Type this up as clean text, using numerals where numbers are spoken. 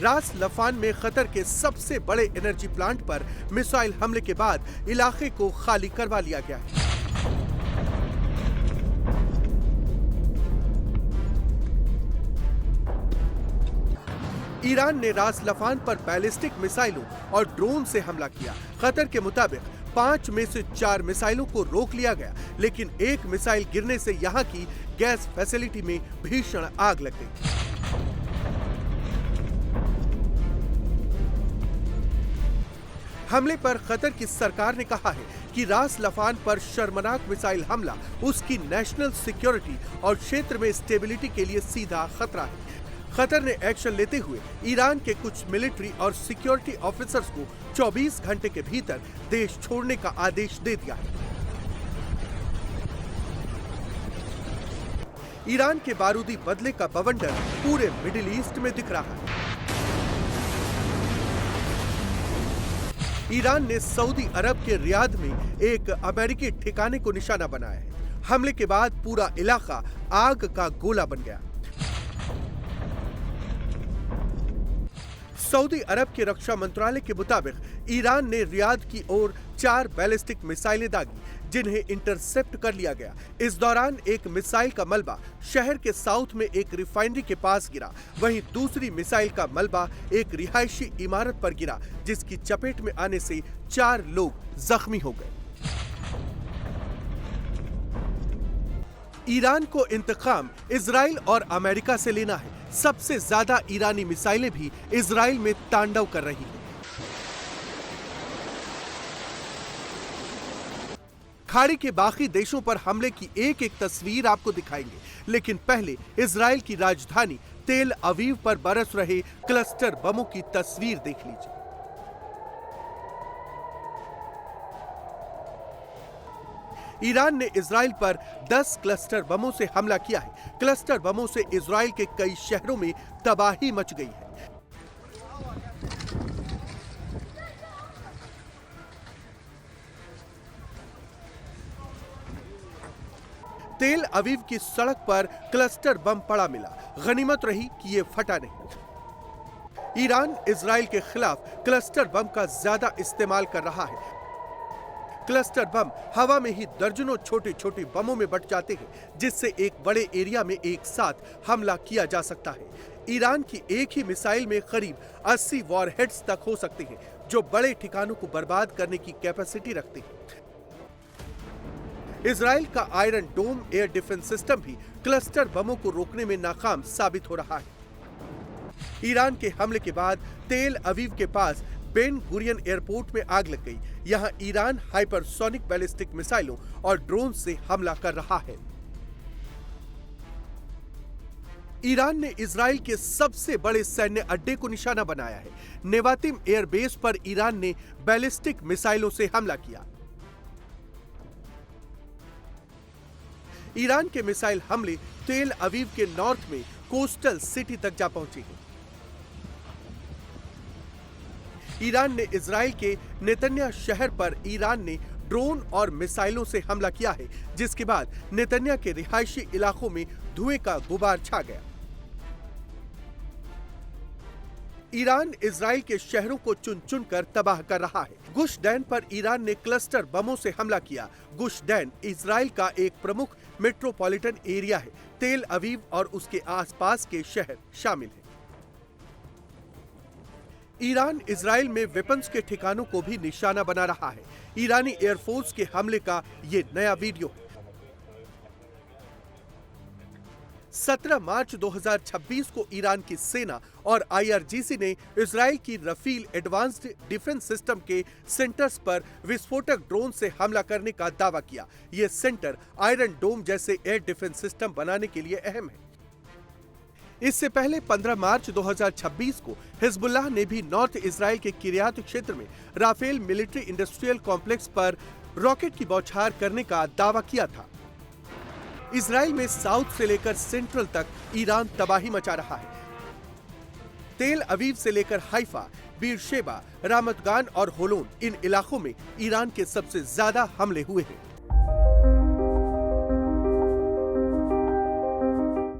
रास लफान में कतर के सबसे बड़े एनर्जी प्लांट पर मिसाइल हमले के बाद इलाके को खाली करवा लिया गया है। ईरान ने रास लफान पर बैलिस्टिक मिसाइलों और ड्रोन से हमला किया। कतर के मुताबिक 5 में से 4 मिसाइलों को रोक लिया गया, लेकिन एक मिसाइल गिरने से यहां की गैस फैसिलिटी में भीषण आग लग गई। हमले पर कतर की सरकार ने कहा है कि रास लफान पर शर्मनाक मिसाइल हमला उसकी नेशनल सिक्योरिटी और क्षेत्र में स्टेबिलिटी के लिए सीधा खतरा है। कतर ने एक्शन लेते हुए ईरान के कुछ मिलिट्री और सिक्योरिटी ऑफिसर्स को 24 घंटे के भीतर देश छोड़ने का आदेश दे दिया है। ईरान के बारूदी बदले का बवंडर पूरे मिडिल ईस्ट में दिख रहा है। ईरान ने सऊदी अरब के रियाद में एक अमेरिकी ठिकाने को निशाना बनाया है। हमले के बाद पूरा इलाका आग का गोला बन गया। सऊदी अरब के रक्षा मंत्रालय के मुताबिक ईरान ने रियाद की ओर 4 बैलिस्टिक मिसाइलें दागी, जिन्हें इंटरसेप्ट कर लिया गया। इस दौरान एक मिसाइल का मलबा शहर के साउथ में एक रिफाइनरी के पास गिरा, वहीं दूसरी मिसाइल का मलबा एक रिहायशी इमारत पर गिरा, जिसकी चपेट में आने से 4 लोग जख्मी हो गए। ईरान को इंतकाम इजराइल और अमेरिका से लेना है। सबसे ज्यादा ईरानी मिसाइलें भी इजराइल में तांडव कर रही हैं। खाड़ी के बाकी देशों पर हमले की एक-एक तस्वीर आपको दिखाएंगे, लेकिन पहले इजराइल की राजधानी तेल अवीव पर बरस रहे क्लस्टर बमों की तस्वीर देख लीजिए। ईरान ने इजराइल पर 10 क्लस्टर बमों से हमला किया है। क्लस्टर बमों से इजराइल के कई शहरों में तबाही मच गई है। तेल अवीव की सड़क पर क्लस्टर बम पड़ा मिला। गनीमत रही कि यह फटा नहीं। ईरान इजराइल के खिलाफ क्लस्टर बम का ज्यादा इस्तेमाल कर रहा है। क्लस्टर बम हवा में ही दर्जनों छोटे-छोटे बमों में बट जाते हैं, जिससे एक बड़े एरिया में एक साथ हमला किया जा सकता है। ईरान की एक ही मिसाइल में करीब 80 वॉरहेड्स तक हो सकते हैं, जो बड़े ठिकानों को बर्बाद करने की कैपेसिटी रखते हैं। इजराइल का आयरन डोम एयर डिफेंस सिस्टम भी क्लस्टर बमों को रोकने में नाकाम साबित हो रहा है। ईरान के हमले के बाद तेल अवीव के पास बेन गुरियन एयरपोर्ट में आग लग गई। यहां ईरान हाइपरसोनिक बैलिस्टिक मिसाइलों और ड्रोन से हमला कर रहा है। ईरान ने इजराइल के सबसे बड़े सैन्य अड्डे को निशाना बनाया है। नेवातिम एयरबेस पर ईरान ने बैलिस्टिक मिसाइलों से हमला किया। ईरान के मिसाइल हमले तेल अवीव के नॉर्थ में कोस्टल सिटी तक जा पहुंचे हैं। ईरान ने इजराइल के नेतन्या शहर पर ईरान ने ड्रोन और मिसाइलों से हमला किया है, जिसके बाद नेतन्या के रिहायशी इलाकों में धुएं का गुबार छा गया। ईरान इजराइल के शहरों को चुन-चुन कर तबाह कर रहा है। गुश डैन पर ईरान ने क्लस्टर बमों से हमला किया। गुश डैन इजराइल का एक प्रमुख मेट्रोपॉलिटन एरिया है। तेल अवीव और उसके आसपास के शहर शामिल हैं। ईरान इजराइल में वेपन्स के ठिकानों को भी निशाना बना रहा है। ईरानी एयरफोर्स के हमले का ये नया वीडियो है। 17 मार्च 2026 को ईरान की सेना और आईआरजीसी ने इजराइल की रफील एडवांस्ड डिफेंस सिस्टम के सेंटर्स पर विस्फोटक ड्रोन से हमला करने का दावा किया। ये सेंटर आयरन डोम जैसे एयर डिफेंस सिस्टम बनाने के लिए अहम है। इससे पहले 15 मार्च 2026 को हिजबुल्लाह ने भी नॉर्थ इजराइल के किरियात क्षेत्र में राफेल मिलिट्री इंडस्ट्रियल कॉम्प्लेक्स पर रॉकेट की बौछार करने का दावा किया था। इजराइल में साउथ से लेकर सेंट्रल तक ईरान तबाही मचा रहा है। तेल अवीव से लेकर हाइफा, बीरशेबा, रामत गान और होलोन इन इलाकों में ईरान के सबसे ज्यादा हमले हुए हैं।